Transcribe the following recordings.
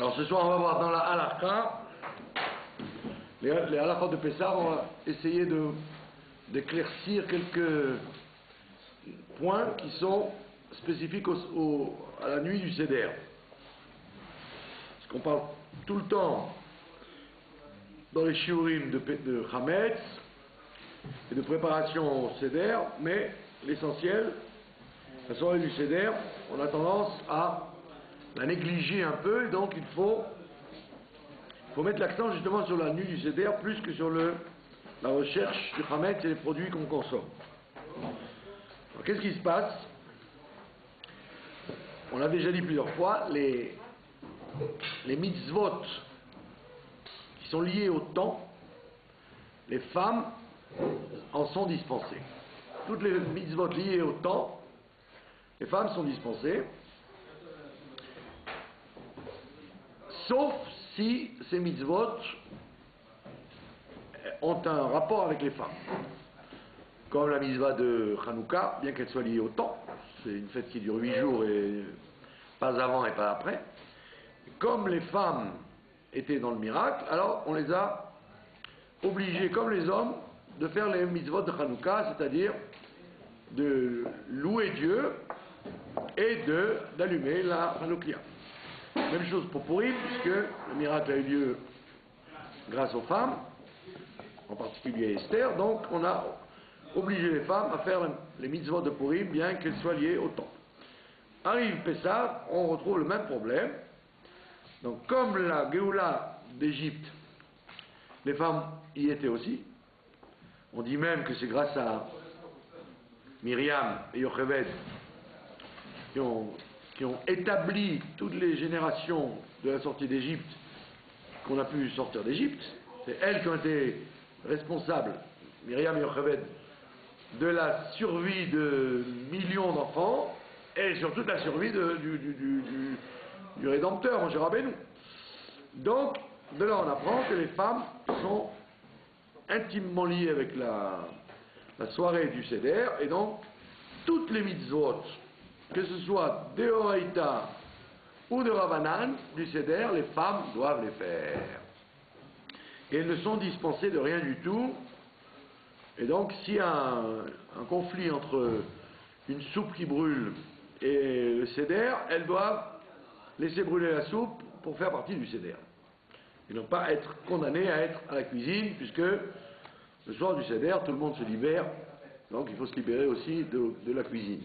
Alors ce soir, on va voir dans la halakha, les halakhot de Pessah, on va essayer d'éclaircir quelques points qui sont spécifiques à la nuit du Seder. Parce qu'on parle tout le temps dans les shiurim de Chametz et de préparation au Seder, mais l'essentiel, la soirée du Seder, on a tendance à la négliger un peu, et donc il faut mettre l'accent justement sur la nuit du Seder plus que sur la recherche du Chametz et les produits qu'on consomme. Alors qu'est-ce qui se passe? On l'a déjà dit plusieurs fois, les mitzvot qui sont liés au temps, les femmes en sont dispensées. Toutes les mitzvot liées au temps, les femmes sont dispensées, sauf si ces mitzvot ont un rapport avec les femmes. Comme la mitzvah de Hanouka, bien qu'elle soit liée au temps, c'est une fête qui dure 8 jours et pas avant et pas après. Comme les femmes étaient dans le miracle, alors on les a obligées, comme les hommes, de faire les mitzvot de Hanouka, c'est-à-dire de louer Dieu et d'allumer la Hanoukia. Même chose pour Purim, puisque le miracle a eu lieu grâce aux femmes, en particulier Esther, donc on a obligé les femmes à faire les mitzvot de Purim, bien qu'elles soient liées au temps. Arrive Pessah, on retrouve le même problème. Donc comme la Géoula d'Égypte, les femmes y étaient aussi. On dit même que c'est grâce à Myriam et Yocheved qui ont établi toutes les générations de la sortie d'Égypte qu'on a pu sortir d'Égypte. C'est elles qui ont été responsables, Myriam et Yocheved, de la survie de millions d'enfants et surtout de la survie du Rédempteur, Moshe Rabbeinu. Donc, de là on apprend que les femmes sont intimement liées avec la soirée du Seder, et donc toutes les mitzvot, que ce soit de Horaïta ou de Ravanan, du Seder, les femmes doivent les faire. Et elles ne sont dispensées de rien du tout. Et donc, s'il y a un conflit entre une soupe qui brûle et le Seder, elles doivent laisser brûler la soupe pour faire partie du Seder. Et non pas être condamnées à être à la cuisine, puisque le soir du Seder, tout le monde se libère. Donc, il faut se libérer aussi de la cuisine.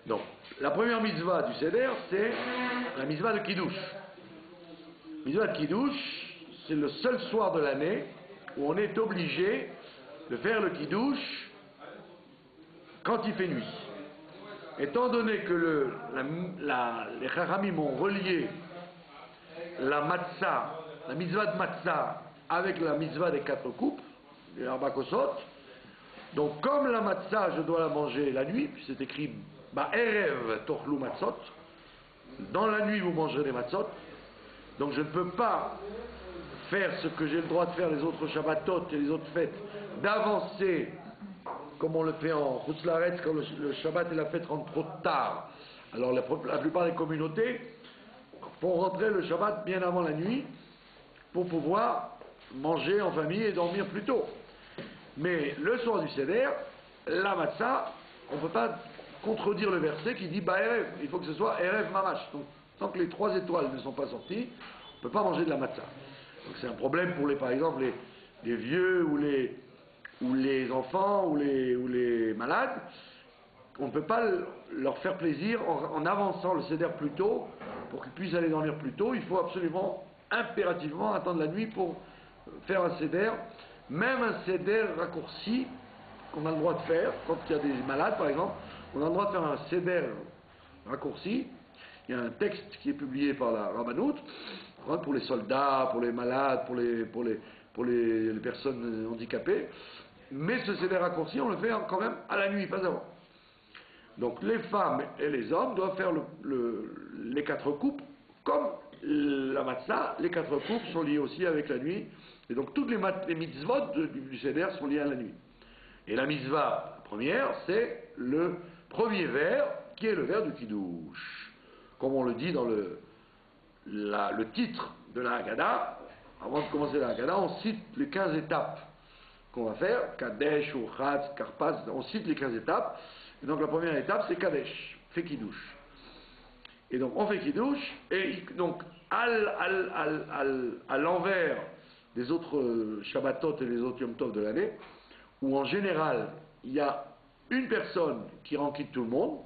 Donc, la première mitzvah du Seder, c'est la mitzvah de Kiddush. La mitzvah de Kiddush, c'est le seul soir de l'année où on est obligé de faire le Kiddush quand il fait nuit. Étant donné que les Chachamim ont relié la matzah, la mitzvah de matzah, avec la mitzvah des 4 coupes, les Arba Kosot, donc comme la matzah, je dois la manger la nuit, puis c'est écrit Ba'erev tochlu matzot, dans la nuit vous mangerez des matzot, donc je ne peux pas faire ce que j'ai le droit de faire les autres Shabbatot et les autres fêtes, d'avancer comme on le fait en Chutzlaretz quand le Shabbat et la fête rentrent trop tard. Alors la plupart des communautés font rentrer le Shabbat bien avant la nuit pour pouvoir manger en famille et dormir plus tôt. Mais le soir du Seder, la matzah, on ne peut pas contredire le verset qui dit Ba'erev, il faut que ce soit Erev Mamash. Donc tant que les 3 étoiles ne sont pas sorties, on ne peut pas manger de la matzah. Donc c'est un problème pour par exemple les vieux ou les enfants ou les malades. On ne peut pas leur faire plaisir en avançant le Seder plus tôt pour qu'ils puissent aller dormir plus tôt. Il faut absolument, impérativement attendre la nuit pour faire un Seder, même un Seder raccourci qu'on a le droit de faire quand il y a des malades par exemple. On a le droit de faire un Seder raccourci. Il y a un texte qui est publié par la Rabbanout pour les soldats, pour les malades, pour les personnes handicapées. Mais ce Seder raccourci, on le fait quand même à la nuit, pas avant. Donc les femmes et les hommes doivent faire les 4 coupes, comme la matzah, les 4 coupes sont liées aussi avec la nuit. Et donc toutes les mitzvot du Seder sont liées à la nuit. Et la mitzvah première, c'est le premier verre, qui est le verre du Kiddush. Comme on le dit dans le titre de la Haggadah, avant de commencer la Haggadah, on cite les 15 étapes qu'on va faire, Kadesh, Urchatz, Karpas, on cite les 15 étapes. Et donc la première étape, c'est Kadesh, fait Kiddush. Et donc on fait Kiddush, et donc à l'envers des autres Shabbatot et les autres Yom Tov de l'année, où en général, il y a une personne qui rend quitte tout le monde,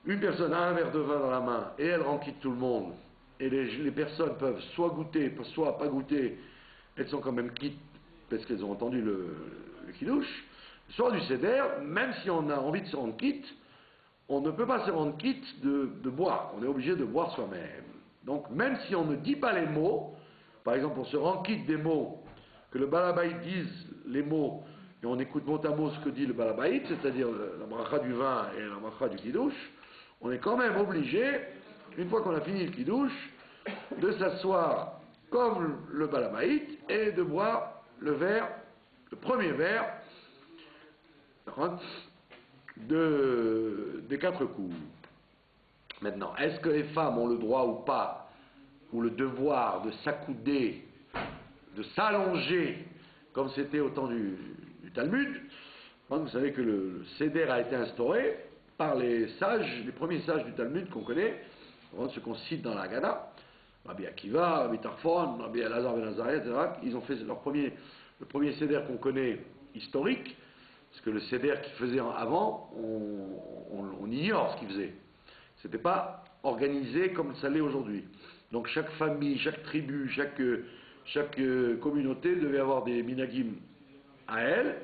une personne a un verre de vin dans la main et elle rend quitte tout le monde, et les personnes peuvent soit goûter, soit pas goûter, elles sont quand même quittes parce qu'elles ont entendu le Kiddush. Soit du Seder, même si on a envie de se rendre quitte, on ne peut pas se rendre quitte de boire, on est obligé de boire soi-même. Donc même si on ne dit pas les mots, par exemple on se rend quitte des mots, que le Balabaït dise les mots, et on écoute mot à mot ce que dit le Balabaït, c'est-à-dire la bracha du vin et la bracha du Kiddush, on est quand même obligé, une fois qu'on a fini le Kiddush, de s'asseoir comme le Balabaït et de boire le verre, le premier verre des 4 coups. Maintenant, est-ce que les femmes ont le droit ou pas, ou le devoir de s'accouder, de s'allonger, comme c'était au temps du Talmud? Vous savez que le Seder a été instauré par les sages, les premiers sages du Talmud qu'on connaît, ceux qu'on cite dans la Haggadah, Rabbi Akiva, Rabbi Tarfon, Rabbi Elazar ben Azariah, etc. Ils ont fait le premier Seder qu'on connaît historique, parce que le Seder qu'ils faisaient avant, on ignore ce qu'ils faisaient. Ce n'était pas organisé comme ça l'est aujourd'hui. Donc chaque famille, chaque tribu, chaque communauté devait avoir des minagim à elle,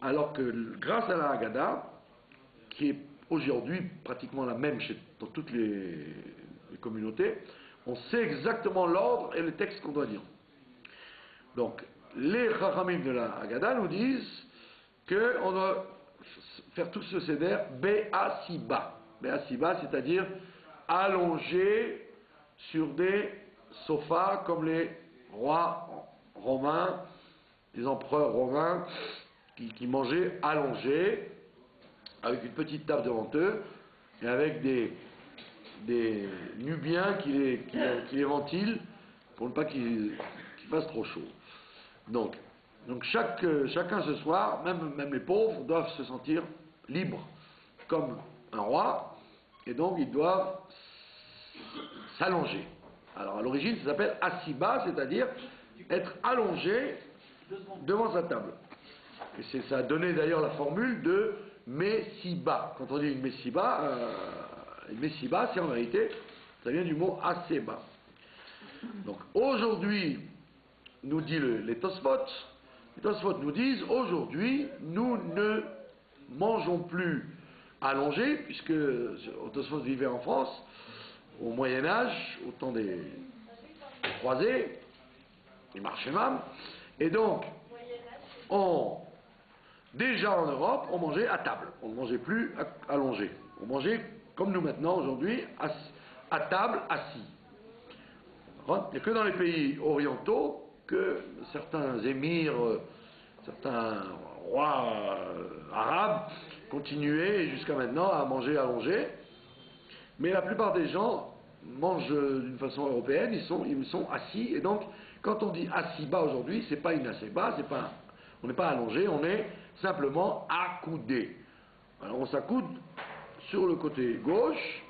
alors que grâce à la Haggadah, qui est aujourd'hui pratiquement la même dans toutes les communautés, on sait exactement l'ordre et le texte qu'on doit dire. Donc, les Chachamim de la Haggadah nous disent qu'on doit faire tout ce Seder Be'asiba. Be'asiba, c'est-à-dire allongé sur des sofas comme les rois romains, les empereurs romains qui mangeaient allongés, avec une petite table devant eux, et avec des Nubiens qui les ventilent pour ne pas qu'il fasse trop chaud. Donc chacun ce soir, même les pauvres, doivent se sentir libres comme un roi, et donc ils doivent s'allonger. Alors à l'origine ça s'appelle asiba, c'est-à-dire être allongé devant sa table. Et ça a donné d'ailleurs la formule de messiba. Quand on dit une messiba, c'est en vérité, ça vient du mot aseba. Donc aujourd'hui, nous dit les Tosfot nous disent, aujourd'hui, nous ne mangeons plus allongés, puisque les Tosfot vivaient en France, au Moyen-Âge, au temps des croisés, des marchemam, et donc, déjà en Europe, on mangeait à table, on ne mangeait plus allongé. On mangeait, comme nous maintenant, aujourd'hui, à table, assis. Il n'y a que dans les pays orientaux que certains émirs, certains rois arabes continuaient jusqu'à maintenant à manger allongé. Mais la plupart des gens mangent d'une façon européenne, ils sont assis. Et donc, quand on dit assis bas aujourd'hui, c'est pas une assez bas, on n'est pas allongé, on est simplement accoudé. Alors on s'accoude sur le côté gauche,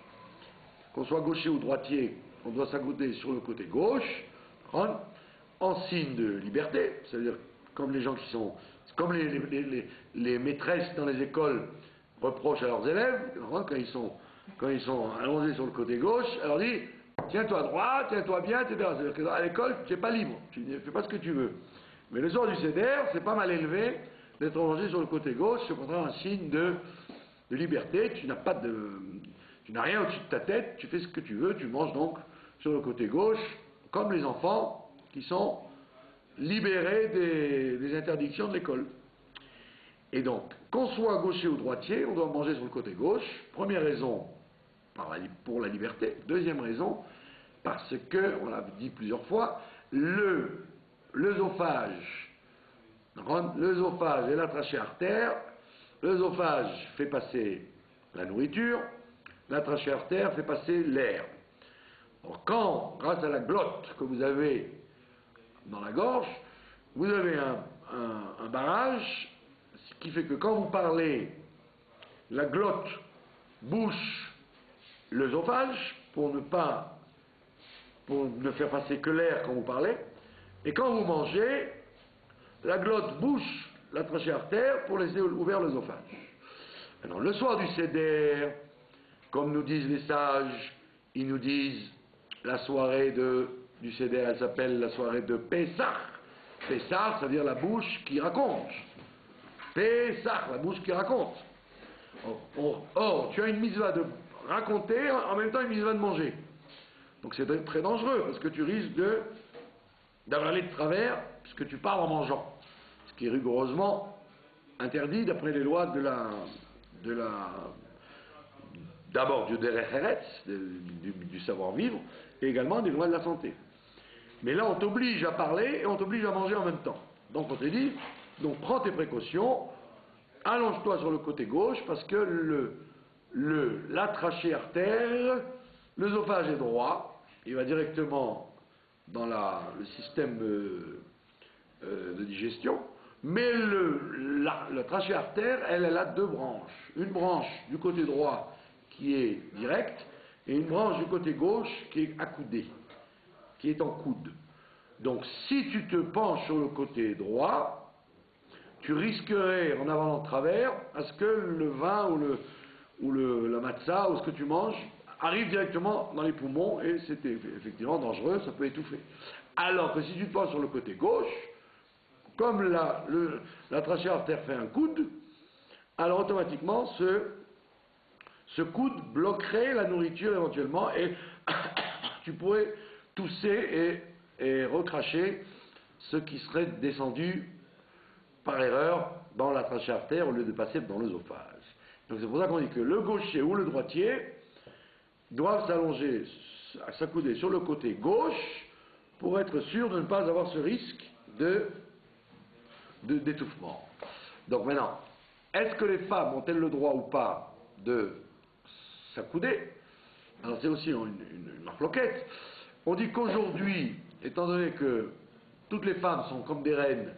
qu'on soit gaucher ou droitier, on doit s'accouder sur le côté gauche, en signe de liberté, c'est-à-dire comme les gens qui sont, comme les maîtresses dans les écoles reprochent à leurs élèves, quand ils sont allongés sur le côté gauche, elle leur dit tiens-toi droit, tiens-toi bien, etc. C'est-à-dire qu'à l'école, tu n'es pas libre, tu ne fais pas ce que tu veux. Mais le soir du Seder, c'est pas mal élevé d'être allongé sur le côté gauche, c'est au contraire un signe de liberté, tu n'as rien au-dessus de ta tête, tu fais ce que tu veux, tu manges donc sur le côté gauche, comme les enfants qui sont libérés des interdictions de l'école. Et donc, qu'on soit gaucher ou droitier, on doit manger sur le côté gauche. Première raison, pour la liberté. Deuxième raison, parce que, on l'a dit plusieurs fois, l'œsophage et la trachée artère, l'œsophage fait passer la nourriture, la trachée artère fait passer l'air. Alors quand, grâce à la glotte que vous avez dans la gorge, vous avez un barrage, ce qui fait que quand vous parlez, la glotte bouche l'œsophage pour ne faire passer que l'air quand vous parlez, et quand vous mangez, la glotte bouche la trachée artère pour laisser ouvert l'œsophage. Alors le soir du Seder, comme nous disent les sages, ils nous disent la soirée du Seder, elle s'appelle la soirée de Pessah. Pessah, ça veut dire la bouche qui raconte. Pessah, la bouche qui raconte. Or, tu as une mitzvah de raconter, en même temps une mitzvah de manger. Donc c'est très dangereux, parce que tu risques d'avaler de travers, puisque tu parles en mangeant. Ce qui est rigoureusement interdit d'après les lois d'abord du derech eretz, du savoir-vivre, et également des lois de la santé. Mais là, on t'oblige à parler et on t'oblige à manger en même temps. Donc on te dit, donc prends tes précautions, allonge-toi sur le côté gauche, parce que la trachée artère, l'œsophage est droit, il va directement dans le système de digestion, mais la trachée artère, elle a deux branches. Une branche du côté droit qui est directe, et une branche du côté gauche qui est accoudée, qui est en coude. Donc si tu te penches sur le côté droit, tu risquerais, en avalant de travers, à ce que le vin ou la matzah ou ce que tu manges arrive directement dans les poumons, et c'est effectivement dangereux, ça peut étouffer. Alors que si tu te penches sur le côté gauche, comme la trachée artère fait un coude, alors automatiquement ce coude bloquerait la nourriture éventuellement, et tu pourrais tousser et recracher ce qui serait descendu par erreur dans la trachée artère au lieu de passer dans l'œsophage. Donc c'est pour ça qu'on dit que le gaucher ou le droitier doivent s'allonger, s'accouder sur le côté gauche pour être sûr de ne pas avoir ce risque d'étouffement. Donc maintenant, est-ce que les femmes ont-elles le droit ou pas de s'accouder? Alors c'est aussi une marloquette. On dit qu'aujourd'hui, étant donné que toutes les femmes sont comme des reines,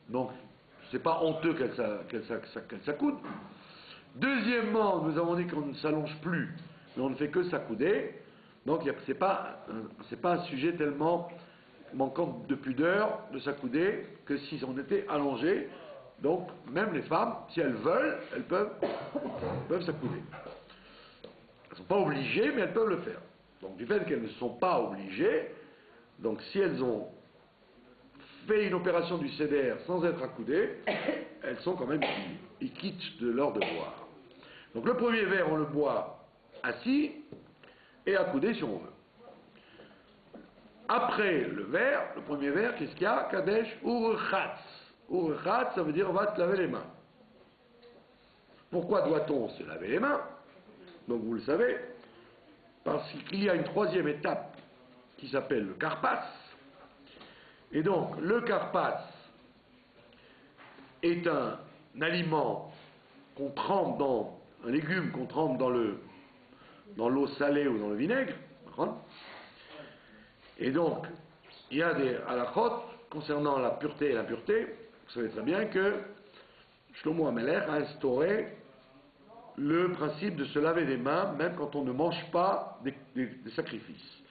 donc c'est pas honteux qu'elles s'accoudent. Deuxièmement, nous avons dit qu'on ne s'allonge plus, mais on ne fait que s'accouder. Donc c'est pas un sujet tellement manquant de pudeur de s'accouder que si on était allongé. Donc même les femmes, si elles veulent, elles peuvent s'accouder. Elles ne sont pas obligées, mais elles peuvent le faire. Donc du fait qu'elles ne sont pas obligées, donc si elles ont fait une opération du Seder sans être accoudées, elles sont quand même quittes de leur devoir. Donc le premier verre, on le boit assis et accoudé si on veut. Après le verre, le premier verre, qu'est-ce qu'il y a? Kadesh Urchatz. Urchatz, ça veut dire on va te laver les mains. Pourquoi doit-on se laver les mains? Donc vous le savez, parce qu'il y a une troisième étape qui s'appelle le karpas. Et donc le karpas est un aliment qu'on trempe un légume qu'on trempe dans l'eau salée ou dans le vinaigre. Et donc, il y a des halakhot concernant la pureté et l'impureté. Vous savez très bien que Shlomo HaMelech a instauré le principe de se laver les mains, même quand on ne mange pas des sacrifices.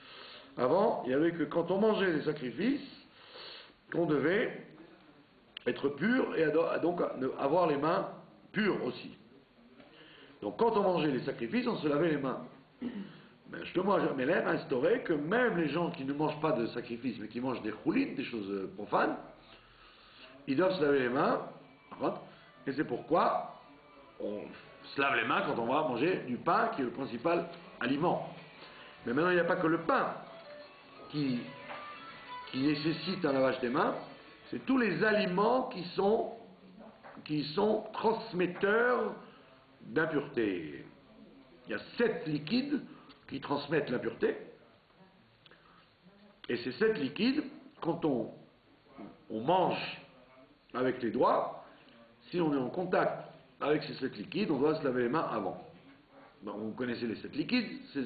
Avant, il n'y avait que quand on mangeait des sacrifices, qu'on devait être pur et donc avoir les mains pures aussi. Donc quand on mangeait les sacrifices, on se lavait les mains. Mais Shlomo HaMelech a instauré que même les gens qui ne mangent pas de sacrifices, mais qui mangent des choulines, des choses profanes, ils doivent se laver les mains, et c'est pourquoi on se lave les mains quand on va manger du pain, qui est le principal aliment. Mais maintenant, il n'y a pas que le pain qui nécessite un lavage des mains, c'est tous les aliments qui sont transmetteurs d'impureté. Il y a 7 liquides qui transmettent l'impureté, et ces 7 liquides, quand on mange avec les doigts, si on est en contact avec ces 7 liquides, on doit se laver les mains avant. Ben, vous connaissez les 7 liquides, c'est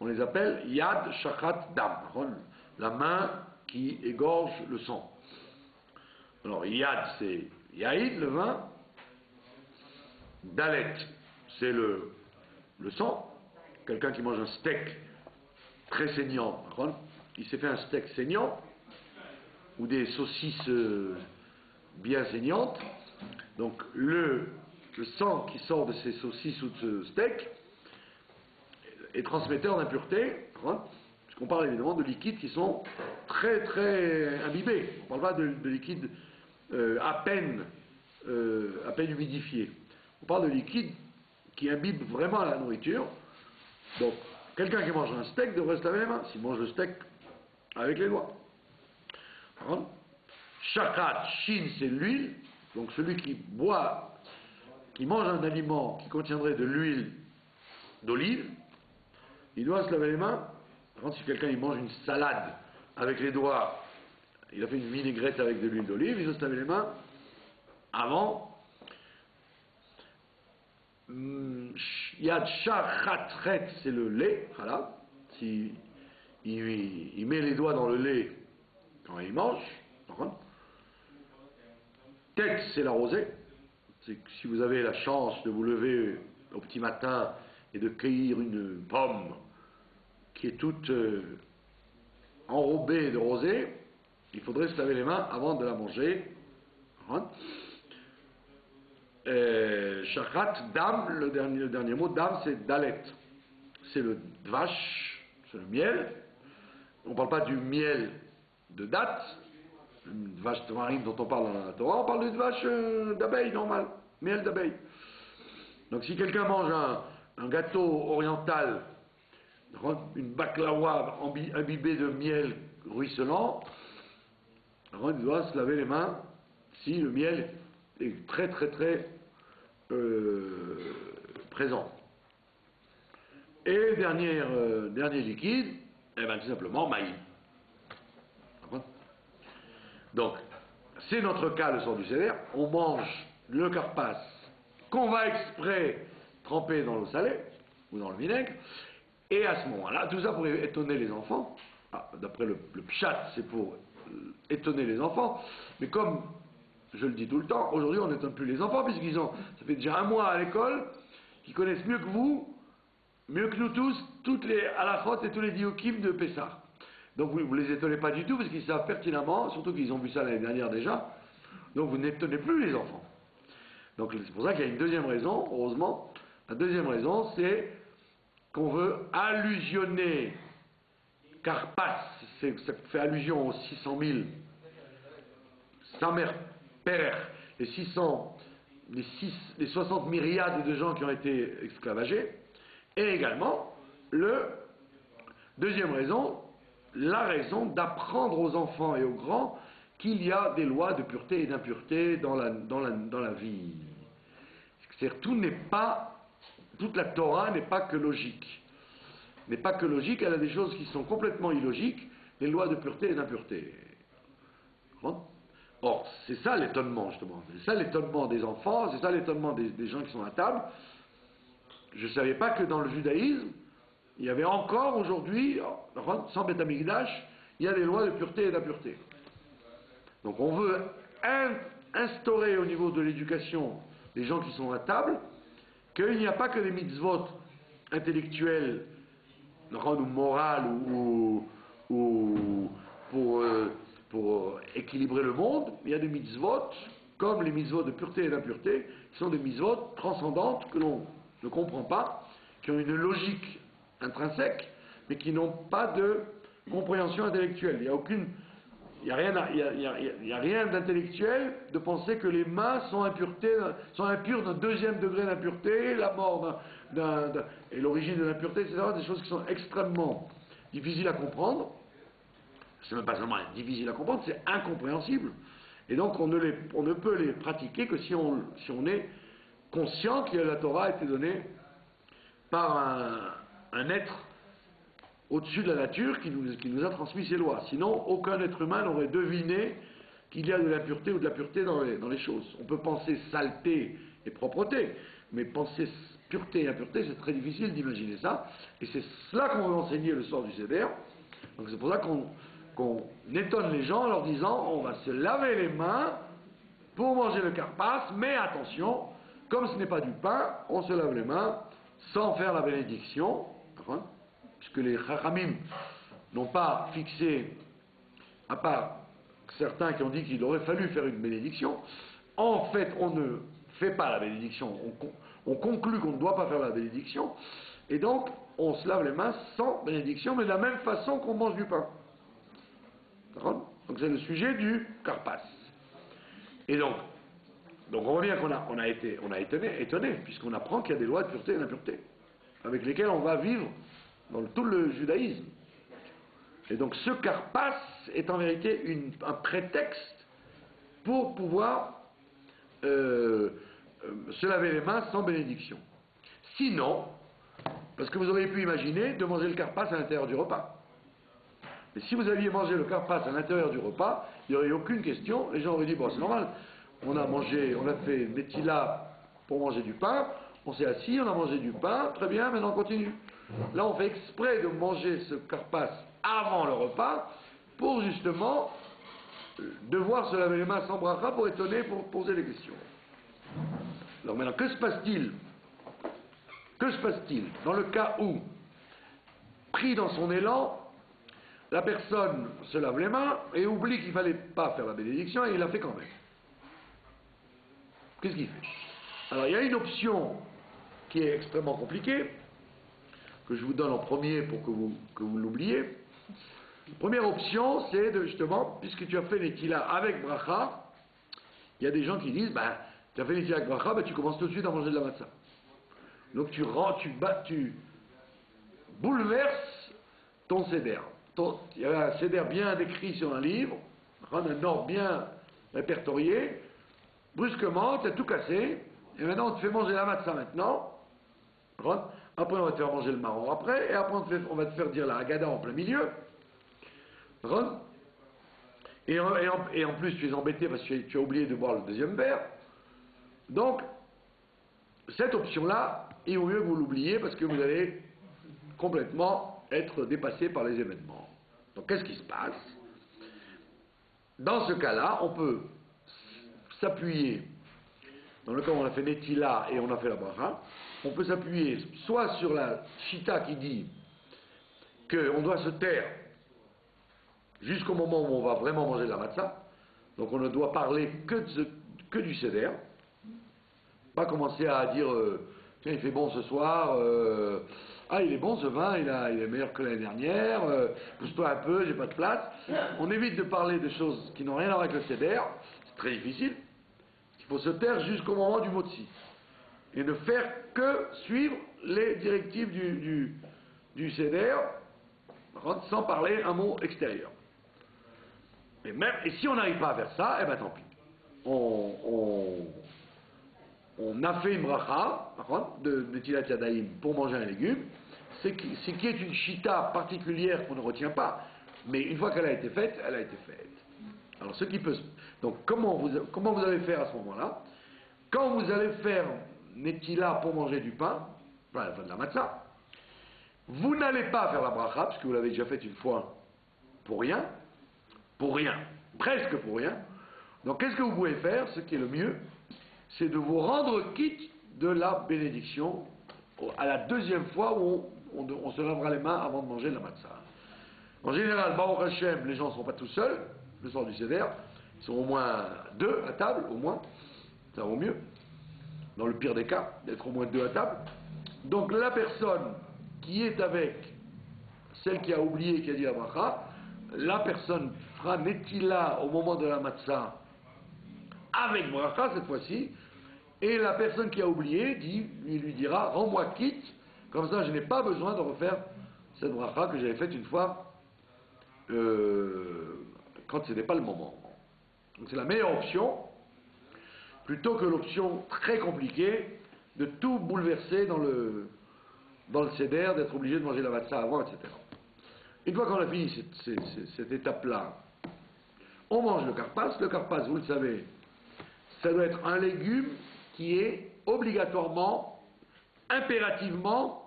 on les appelle Yad Shachat Dam, la main qui égorge le sang. Alors Yad c'est Yaïd, le vin, Dalet c'est le sang, quelqu'un qui mange un steak très saignant, il s'est fait un steak saignant, ou des saucisses bien saignantes, donc le sang qui sort de ces saucisses ou de ce steak est transmetteur d'impureté, puisqu'on parle évidemment de liquides qui sont très très imbibés, on ne parle pas de liquides à peine humidifiés, on parle de liquides qui imbibent vraiment la nourriture. Donc quelqu'un qui mange un steak devrait se laver les mains, s'il mange le steak avec les doigts. Shachat, shin, c'est l'huile. Donc celui qui mange un aliment qui contiendrait de l'huile d'olive, il doit se laver les mains. Par contre, si quelqu'un il mange une salade avec les doigts, il a fait une vinaigrette avec de l'huile d'olive, il doit se laver les mains avant. Yad shachatret, c'est le lait, halal. Si il met les doigts dans le lait quand il mange. Tête, c'est la rosée. C'est que si vous avez la chance de vous lever au petit matin et de cueillir une pomme qui est toute enrobée de rosée, il faudrait se laver les mains avant de la manger. Shachat, dam, le dernier mot, dam, c'est dalet. C'est le dvash, c'est le miel. On ne parle pas du miel de date, une vache marine dont on parle dans la Torah, on parle d'une vache d'abeille normale, miel d'abeille. Donc si quelqu'un mange un gâteau oriental, une baklawa imbibée de miel ruisselant, il doit se laver les mains si le miel est très très très présent. Et dernier liquide, tout simplement maïs. Donc, c'est notre cas le soir du Seder, on mange le karpas qu'on va exprès tremper dans l'eau salée ou dans le vinaigre, et à ce moment-là, tout ça pour étonner les enfants. D'après le pshat, c'est pour étonner les enfants, mais comme je le dis tout le temps, aujourd'hui on n'étonne plus les enfants, puisqu'ils ont, ça fait déjà un mois à l'école, qu'ils connaissent mieux que vous, mieux que nous tous, toutes les halachot et tous les diokim de Pessah. Donc vous ne les étonnez pas du tout, parce qu'ils savent pertinemment, surtout qu'ils ont vu ça l'année dernière déjà, donc vous n'étonnez plus les enfants. Donc c'est pour ça qu'il y a une deuxième raison, heureusement. La deuxième raison, c'est qu'on veut allusionner Karpas, ça fait allusion aux 600 000 Samer Perer, les 60 myriades de gens qui ont été esclavagés, et également, deuxième raison, la raison d'apprendre aux enfants et aux grands qu'il y a des lois de pureté et d'impureté dans la vie. C'est-à-dire toute la Torah n'est pas que logique. N'est pas que logique, elle a des choses qui sont complètement illogiques, les lois de pureté et d'impureté. Or, c'est ça l'étonnement, justement. C'est ça l'étonnement des enfants, c'est ça l'étonnement des gens qui sont à table. Je ne savais pas que dans le judaïsme, il y avait encore aujourd'hui, sans Beth Amikdash, il y a des lois de pureté et d'impureté. Donc on veut instaurer au niveau de l'éducation des gens qui sont à table qu'il n'y a pas que des mitzvot intellectuelles, ou morales, ou pour équilibrer le monde, il y a des mitzvot, comme les mitzvot de pureté et d'impureté, qui sont des mitzvot transcendantes que l'on ne comprend pas, qui ont une logique intrinsèques, mais qui n'ont pas de compréhension intellectuelle. Il n'y a rien d'intellectuel de penser que les mains sont impures d'un deuxième degré d'impureté, la mort et l'origine de l'impureté, etc. Des choses qui sont extrêmement difficiles à comprendre. C'est même pas seulement difficile à comprendre, c'est incompréhensible. Et donc on ne peut les pratiquer que si on est conscient que la Torah a été donnée par un être au-dessus de la nature qui nous a transmis ces lois. Sinon, aucun être humain n'aurait deviné qu'il y a de l'impureté ou de la pureté dans les choses. On peut penser saleté et propreté, mais penser pureté et impureté, c'est très difficile d'imaginer ça. Et c'est cela qu'on veut enseigner le soir du Seder. Donc c'est pour ça qu'on étonne les gens en leur disant on va se laver les mains pour manger le karpas, mais attention, comme ce n'est pas du pain, on se lave les mains sans faire la bénédiction, hein, puisque les chachamim n'ont pas fixé, à part certains qui ont dit qu'il aurait fallu faire une bénédiction. En fait, on ne fait pas la bénédiction, on conclut qu'on ne doit pas faire la bénédiction, et donc on se lave les mains sans bénédiction, mais de la même façon qu'on mange du pain. D'accord ? Donc c'est le sujet du karpas. Et donc on voit bien qu'on a été étonné, puisqu'on apprend qu'il y a des lois de pureté et d'impureté, avec lesquelles on va vivre dans tout le judaïsme. Et donc ce karpas est en vérité un prétexte pour pouvoir se laver les mains sans bénédiction. Sinon, parce que vous auriez pu imaginer de manger le karpas à l'intérieur du repas. Mais si vous aviez mangé le karpas à l'intérieur du repas, il n'y aurait eu aucune question, les gens auraient dit, bon c'est normal, on a fait Netila pour manger du pain, on s'est assis, on a mangé du pain, très bien, maintenant on continue. Là on fait exprès de manger ce karpas avant le repas, pour justement devoir se laver les mains sans bracha pour étonner, pour poser des questions. Alors maintenant, que se passe-t-il dans le cas où, pris dans son élan, la personne se lave les mains et oublie qu'il ne fallait pas faire la bénédiction et il la fait quand même? Qu'est-ce qu'il fait? Alors il y a une option qui est extrêmement compliquée, que je vous donne en premier pour que vous l'oubliez. La première option, c'est de justement, puisque tu as fait Netila avec bracha, il y a des gens qui disent, tu as fait Netila avec bracha, tu commences tout de suite à manger de la matzah. Donc tu bouleverses ton seder. Il y avait un seder bien décrit sur un livre, un ordre bien répertorié. Brusquement, tu as tout cassé, et maintenant on te fait manger la matzah maintenant. Après on va te faire manger le marron après, et après on va te faire dire la Haggadah en plein milieu. Et en plus tu es embêté parce que tu as oublié de boire le deuxième verre. Donc, cette option-là, il vaut mieux que vous l'oubliez parce que vous allez complètement être dépassé par les événements. Donc qu'est-ce qui se passe? Dans ce cas-là, on peut s'appuyer, dans le cas où on a fait Netila et on a fait la bracha, on peut s'appuyer soit sur la Shita qui dit qu'on doit se taire jusqu'au moment où on va vraiment manger de la matzah, donc on ne doit parler que du seder, pas commencer à dire tiens il fait bon ce soir, il est bon ce vin, il est meilleur que l'année dernière, pousse-toi un peu, j'ai pas de place. On évite de parler de choses qui n'ont rien à voir avec le seder, c'est très difficile. Il faut se taire jusqu'au moment du motzi et ne faire que suivre les directives du seder sans parler un mot extérieur. Et si on n'arrive pas à faire ça, tant pis. On a fait une bracha de Netilat Yadayim pour manger un légume, c'est qui est une chita particulière qu'on ne retient pas, mais une fois qu'elle a été faite, elle a été faite. Alors ce qui peut... Donc comment vous allez faire à ce moment-là? Quand vous allez faire Netila pour manger du pain, de la matzah, vous n'allez pas faire la bracha, parce que vous l'avez déjà faite une fois pour rien, presque pour rien. Donc qu'est-ce que vous pouvez faire? Ce qui est le mieux, c'est de vous rendre quitte de la bénédiction à la deuxième fois où on se lavera les mains avant de manger la matzah. En général, Baruch Hashem, les gens ne sont pas tout seuls, le soir du Seder, ils sont au moins deux à table, au moins, ça vaut mieux, dans le pire des cas, d'être au moins deux à table. Donc la personne qui est avec celle qui a oublié, qui a dit la bracha, la personne fera Netila au moment de la matzah avec bracha cette fois-ci, et la personne qui a oublié lui dira rends-moi quitte, comme ça je n'ai pas besoin de refaire cette bracha que j'avais faite une fois quand ce n'était pas le moment. Donc c'est la meilleure option, plutôt que l'option très compliquée de tout bouleverser dans le seder, d'être obligé de manger la matzah avant, etc. Une fois qu'on a fini cette étape-là, on mange le karpas. Le karpas, vous le savez, ça doit être un légume qui est obligatoirement impérativement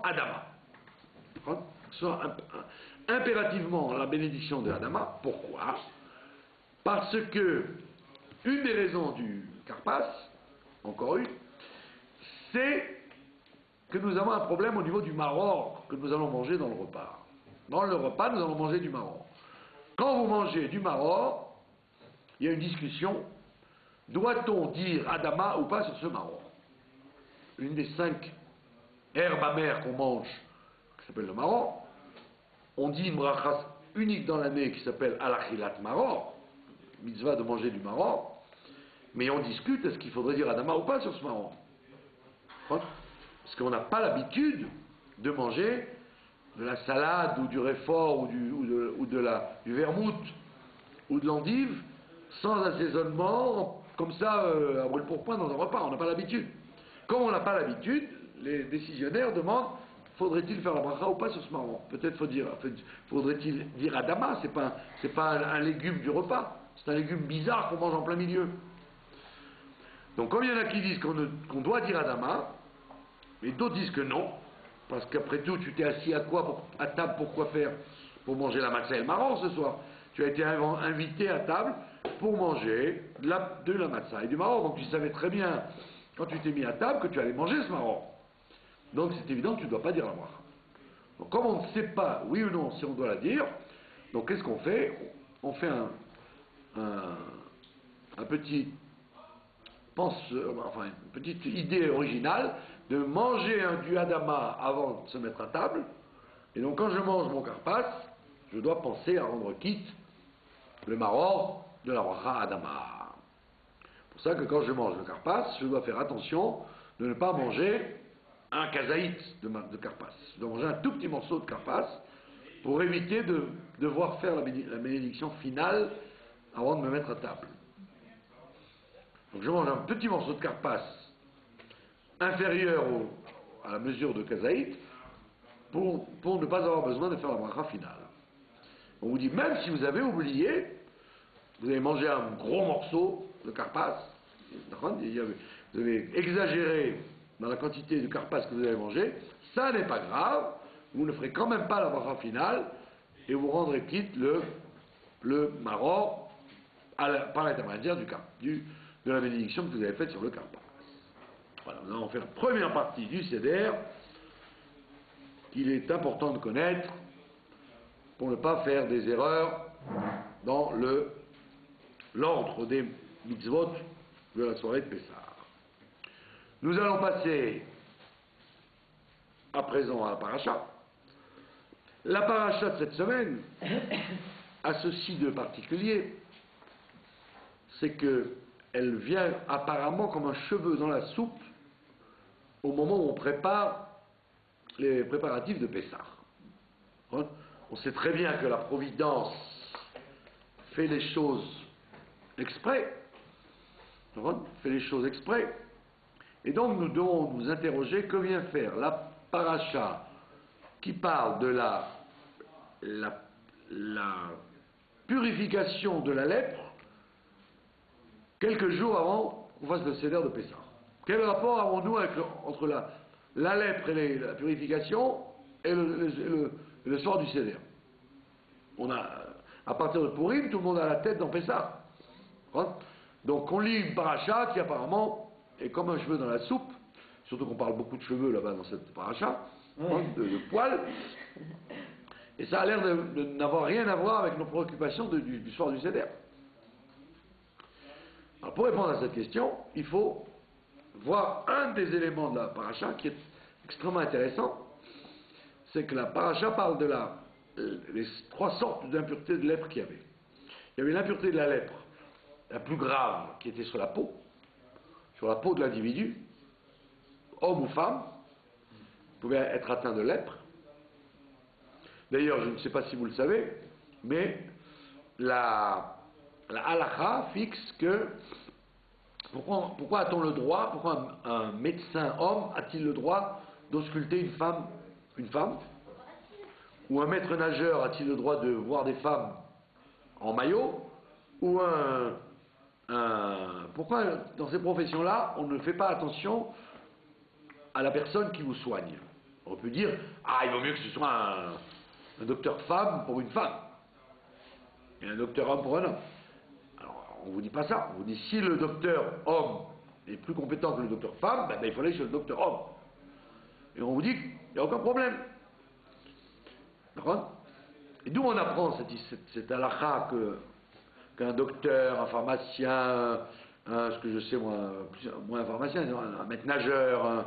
Adama. Soit impérativement la bénédiction de Adama. Pourquoi? Parce que une des raisons du Karpas, encore une, c'est que nous avons un problème au niveau du maror que nous allons manger dans le repas. Dans le repas, nous allons manger du maror. Quand vous mangez du maror, il y a une discussion. Doit-on dire Adama ou pas sur ce maror? Une des 5 herbes amères qu'on mange, qui s'appelle le maror, on dit une bracha unique dans l'année qui s'appelle Alachilat Maror, mitzvah de manger du maror, mais on discute est-ce qu'il faudrait dire Adama ou pas sur ce maror. Parce qu'on n'a pas l'habitude de manger de la salade ou du réfort ou du vermouth ou de l'endive sans assaisonnement comme ça à brûle-pourpoint dans un repas. On n'a pas l'habitude. Comme on n'a pas l'habitude, les décisionnaires demandent faudrait-il faire la bracha ou pas sur ce marron? Peut-être faudrait-il dire Adama, c'est pas un légume du repas, c'est un légume bizarre qu'on mange en plein milieu. Donc comme il y en a qui disent qu'on doit dire Adama, mais d'autres disent que non, parce qu'après tout, tu t'es assis à table pour quoi faire? Pour manger la matzah et le marron ce soir. Tu as été invité à table pour manger de la matzah et du marron. Donc tu savais très bien, quand tu t'es mis à table, que tu allais manger ce marron. Donc c'est évident que tu ne dois pas dire la bracha. Donc comme on ne sait pas, oui ou non, si on doit la dire, donc qu'est-ce qu'on fait? On fait un petit une petite idée originale de manger du Adama avant de se mettre à table. Et donc quand je mange mon karpas, je dois penser à rendre quitte le maror de la bracha Adama. C'est pour ça que quand je mange le karpas, je dois faire attention de ne pas manger un kazaït de karpas. Je dois manger un tout petit morceau de karpas pour éviter de devoir faire la bénédiction finale avant de me mettre à table. Donc je mange un petit morceau de karpas inférieur à la mesure de kazaït pour ne pas avoir besoin de faire la bracha finale. On vous dit, même si vous avez oublié, vous avez mangé un gros morceau de karpas, vous avez exagéré dans la quantité de karpas que vous avez mangé, ça n'est pas grave, vous ne ferez quand même pas la bracha finale et vous rendrez quitte le maror par l'intermédiaire de la bénédiction que vous avez faite sur le karpas. Voilà, nous allons faire la première partie du Seder qu'il est important de connaître pour ne pas faire des erreurs dans l'ordre des mitzvot de la soirée de Pessah. Nous allons passer à présent à la paracha. La paracha de cette semaine a ceci de particulier, c'est qu'elle vient apparemment comme un cheveu dans la soupe au moment où on prépare les préparatifs de Pessah. On sait très bien que la Providence fait les choses exprès, et donc nous devons nous interroger que vient faire la paracha qui parle de la purification de la lèpre quelques jours avant qu'on fasse le Seder de Pessah. Quel rapport avons-nous entre la lèpre et la purification et le soir du Seder? À partir de Purim, tout le monde a la tête dans Pessah. Donc on lit une paracha qui apparemment est comme un cheveu dans la soupe, surtout qu'on parle beaucoup de cheveux là-bas dans cette paracha, de poils, et ça a l'air de n'avoir rien à voir avec nos préoccupations du soir du Seder. Alors pour répondre à cette question, il faut voir un des éléments de la paracha qui est extrêmement intéressant, c'est que la paracha parle de les 3 sortes d'impuretés de lèpre qu'il y avait. Il y avait l'impureté de la lèpre, la plus grave, qui était sur la peau de l'individu, homme ou femme, pouvait être atteint de lèpre. D'ailleurs, je ne sais pas si vous le savez, mais la halakha fixe que pourquoi a-t-on le droit, pourquoi un médecin homme a-t-il le droit d'ausculter une femme, ou un maître nageur a-t-il le droit de voir des femmes en maillot, ou pourquoi dans ces professions-là on ne fait pas attention à la personne qui vous soigne. On peut dire, ah, il vaut mieux que ce soit un docteur femme pour une femme, et un docteur homme pour un homme. Alors, on ne vous dit pas ça. On vous dit, si le docteur homme est plus compétent que le docteur femme, ben, il faut aller chez le docteur homme. Et on vous dit qu'il n'y a aucun problème. D'accord? Et d'où on apprend cette halakha qu'un docteur, un pharmacien, ce que je sais moi un pharmacien, un maître nageur,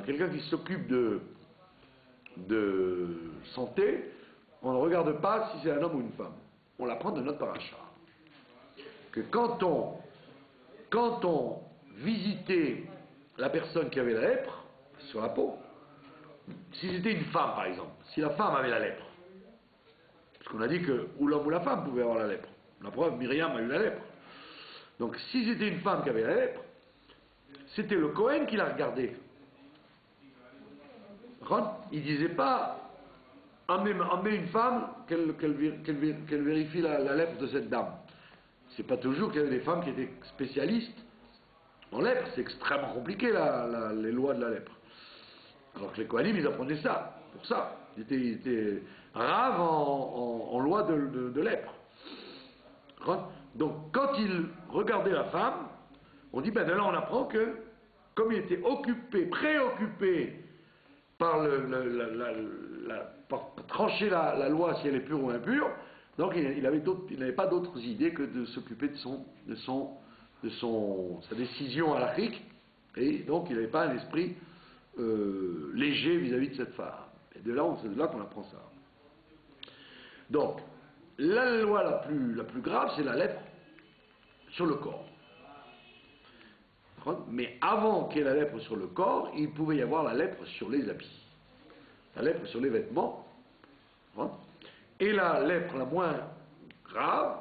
quelqu'un qui s'occupe de santé, on ne regarde pas si c'est un homme ou une femme. On l'apprend de notre paracha. Que quand on visitait la personne qui avait la lèpre sur la peau, si c'était une femme par exemple, si la femme avait la lèpre, parce qu'on a dit que ou l'homme ou la femme pouvait avoir la lèpre. La preuve, Myriam a eu la lèpre. Donc si c'était une femme qui avait la lèpre, c'était le Kohen qui la regardait. Il ne disait pas emmenez une femme qu'elle vérifie la lèpre de cette dame. C'est pas toujours qu'il y avait des femmes qui étaient spécialistes en lèpre. C'est extrêmement compliqué les lois de la lèpre. Alors que les Kohanim, ils apprenaient ça, pour ça. Ils étaient raves en loi de lèpre. Donc quand ils regardaient la femme, on dit, ben de là on apprend que, comme il était préoccupé par par trancher la loi si elle est pure ou impure, donc il n'avait pas d'autres idées que de s'occuper de sa décision halachique, et donc il n'avait pas un esprit léger vis-à-vis de cette femme. Et c'est de là qu'on apprend ça. Donc, la loi la plus grave, c'est la lèpre sur le corps. Mais avant qu'il y ait la lèpre sur le corps, il pouvait y avoir la lèpre sur les habits, la lèpre sur les vêtements. Et la lèpre la moins grave,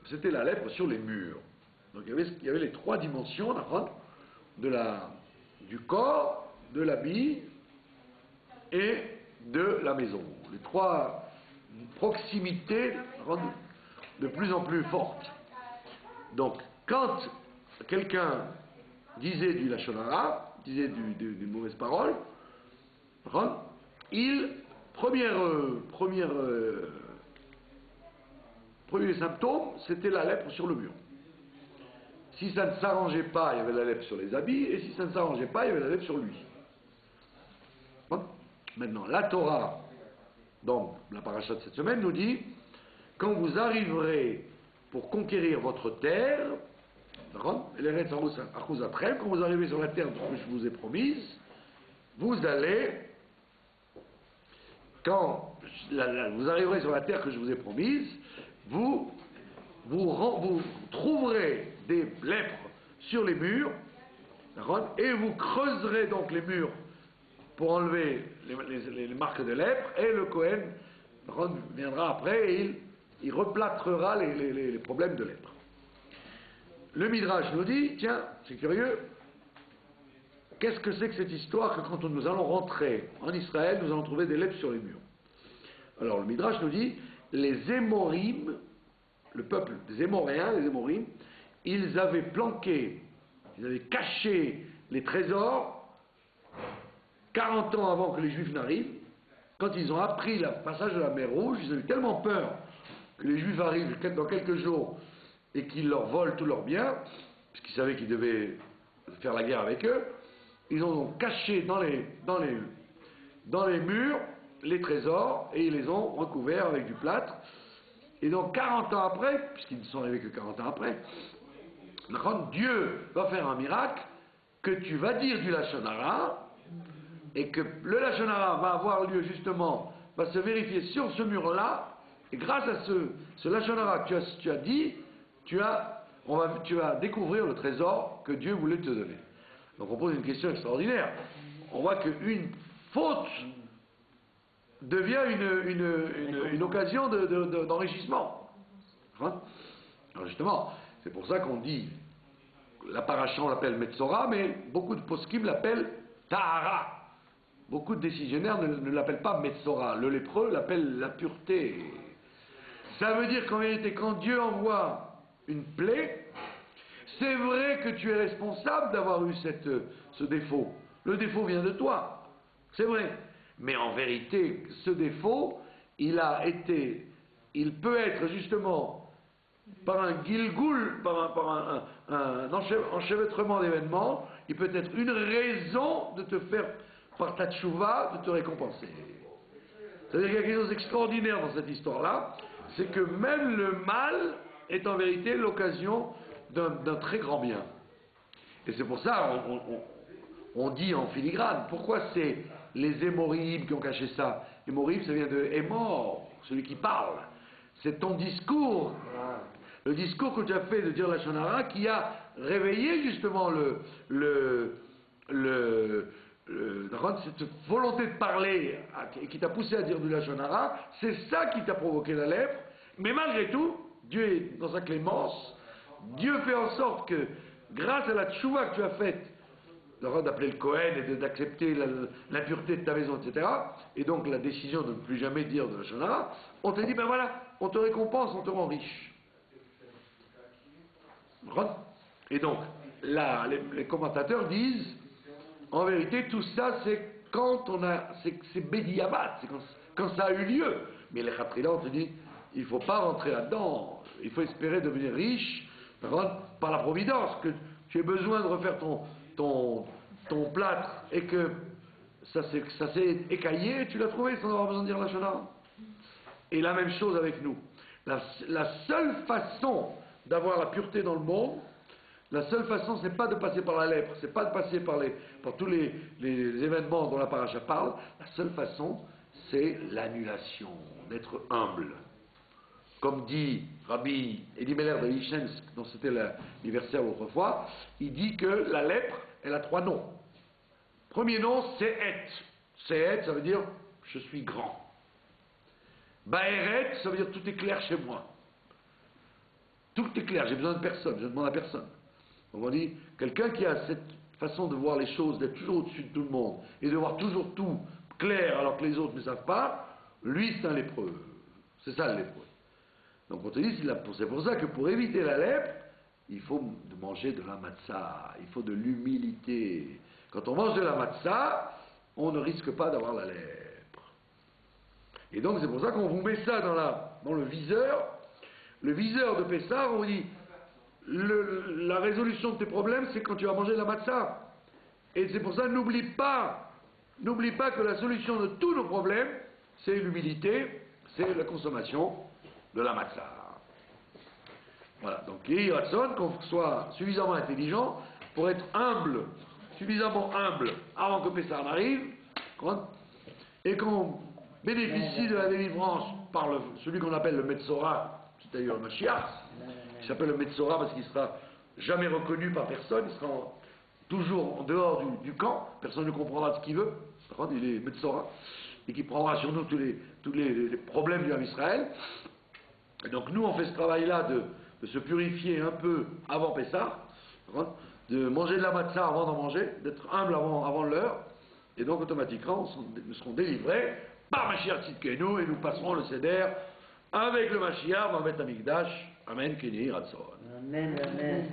c'était la lèpre sur les murs. Donc il y avait les trois dimensions du corps, de l'habit et de la maison. Les trois proximités de plus en plus fortes. Donc quand quelqu'un disait du lachon hara, disait des mauvaises paroles, premier symptôme, c'était la lèpre sur le mur. Si ça ne s'arrangeait pas, il y avait la lèpre sur les habits, et si ça ne s'arrangeait pas, il y avait la lèpre sur lui. Bon. Maintenant, la Torah, donc la paracha de cette semaine, nous dit, quand vous arriverez pour conquérir votre terre, quand vous arrivez sur la terre que je vous ai promise, vous allez, quand vous arriverez sur la terre que je vous ai promise, vous trouverez des lèpres sur les murs, et vous creuserez donc les murs pour enlever les marques de lèpre, et le Kohen viendra après et il replâtrera les problèmes de lèpre. Le Midrash nous dit, tiens, c'est curieux, qu'est-ce que c'est que cette histoire que quand nous allons rentrer en Israël, nous allons trouver des lèpres sur les murs? Alors le Midrash nous dit, les Émorim, le peuple des Émoréens, les Émorim, ils avaient planqué, ils avaient caché les trésors 40 ans avant que les Juifs n'arrivent. Quand ils ont appris le passage de la mer Rouge, ils avaient tellement peur que les Juifs arrivent dans quelques jours et qu'ils leur volent tous leurs biens, puisqu'ils savaient qu'ils devaient faire la guerre avec eux. Ils ont donc caché dans les murs les trésors et ils les ont recouverts avec du plâtre. Et donc 40 ans après, puisqu'ils ne sont arrivés que 40 ans après, Dieu va faire un miracle, que tu vas dire du lachon hara, et que le lachon hara va avoir lieu justement, va se vérifier sur ce mur-là, et grâce à ce lachon hara que tu as dit, tu vas découvrir le trésor que Dieu voulait te donner. Donc on pose une question extraordinaire. On voit qu'une faute devient une occasion d'enrichissement. Alors justement, c'est pour ça qu'on dit, la paracha on l'appelle Metzora, mais beaucoup de poskim l'appellent Tahara. Beaucoup de décisionnaires ne l'appellent pas Metzora. Le lépreux l'appelle la pureté. Ça veut dire qu'en vérité, quand Dieu envoie une plaie, c'est vrai que tu es responsable d'avoir eu ce défaut. Le défaut vient de toi, c'est vrai. Mais en vérité, ce défaut, il peut être justement par un gilgoul, par un enchevêtrement d'événements, il peut être une raison de te faire, par ta tchouva, de te récompenser. C'est-à-dire qu'il y a quelque chose d'extraordinaire dans cette histoire-là, c'est que même le mal est en vérité l'occasion d'un très grand bien. Et c'est pour ça on dit en filigrane, pourquoi c'est les hémorrhies qui ont caché ça? Hémorrhies, ça vient de hémor, celui qui parle. C'est ton discours, le discours que tu as fait de dire la Shonara qui a réveillé justement cette volonté de parler et qui t'a poussé à dire du Lashon Hara, c'est ça qui t'a provoqué la lèpre. Mais malgré tout, Dieu est dans sa clémence, Dieu fait en sorte que, grâce à la tchouva que tu as faite, d'appeler le Kohen et d'accepter la pureté de ta maison, etc., et donc la décision de ne plus jamais dire de Lashon Hara, on te dit, ben voilà, on te récompense, on te rend riche. Et donc, là, les commentateurs disent, en vérité, tout ça, c'est quand c'est Bédiabat, c'est quand ça a eu lieu. Mais les Khatrila, on te dit, il ne faut pas rentrer là-dedans, il faut espérer devenir riche, par la providence, que tu aies besoin de refaire ton plâtre et que ça s'est écaillé, tu l'as trouvé sans avoir besoin de dire la Shana. Et la même chose avec nous. La seule façon d'avoir la pureté dans le monde, la seule façon, c'est pas de passer par la lèpre, c'est pas de passer par tous les événements dont la paracha parle. La seule façon, c'est l'annulation, d'être humble. Comme dit Rabbi Elimelech de Lishensk, dont c'était l'anniversaire autrefois, il dit que la lèpre, elle a 3 noms. Premier nom, c'est Et. C'est Et, ça veut dire je suis grand. Baeret, ça veut dire tout est clair chez moi. Tout est clair, j'ai besoin de personne, je ne demande à personne. Donc on dit, quelqu'un qui a cette façon de voir les choses, d'être toujours au-dessus de tout le monde, et de voir toujours tout clair alors que les autres ne savent pas, lui c'est un lépreux. C'est ça le lépreux. Donc on te dit, c'est pour ça que pour éviter la lèpre, il faut manger de la matzah, il faut de l'humilité. Quand on mange de la matzah, on ne risque pas d'avoir la lèpre. Et donc c'est pour ça qu'on vous met ça dans le viseur. Le viseur de Pessah, on vous dit, la résolution de tes problèmes, c'est quand tu vas manger la matzah. Et c'est pour ça, n'oublie pas que la solution de tous nos problèmes, c'est l'humilité, c'est la consommation de la matzah. Voilà, donc il y a qu'on soit suffisamment intelligent pour être humble, suffisamment humble avant que Pessah arrive, et qu'on bénéficie de la délivrance par celui qu'on appelle le Metzora, c'est-à-dire le Mashiach, qui s'appelle le Metzora parce qu'il ne sera jamais reconnu par personne, il sera toujours en dehors du camp, personne ne comprendra ce qu'il veut, il est Metzora, et qui prendra sur nous tous les problèmes du Ham Israël. Et donc nous on fait ce travail-là de se purifier un peu avant Pessah, de manger de la matzah avant d'en manger, d'être humble avant l'heure, et donc automatiquement nous serons délivrés par Mashiach Tzidkenu et nous passerons le Seder avec le Mashiach dans le Beth Amikdash. Amen, Keni, Ratzon. Amen, amen.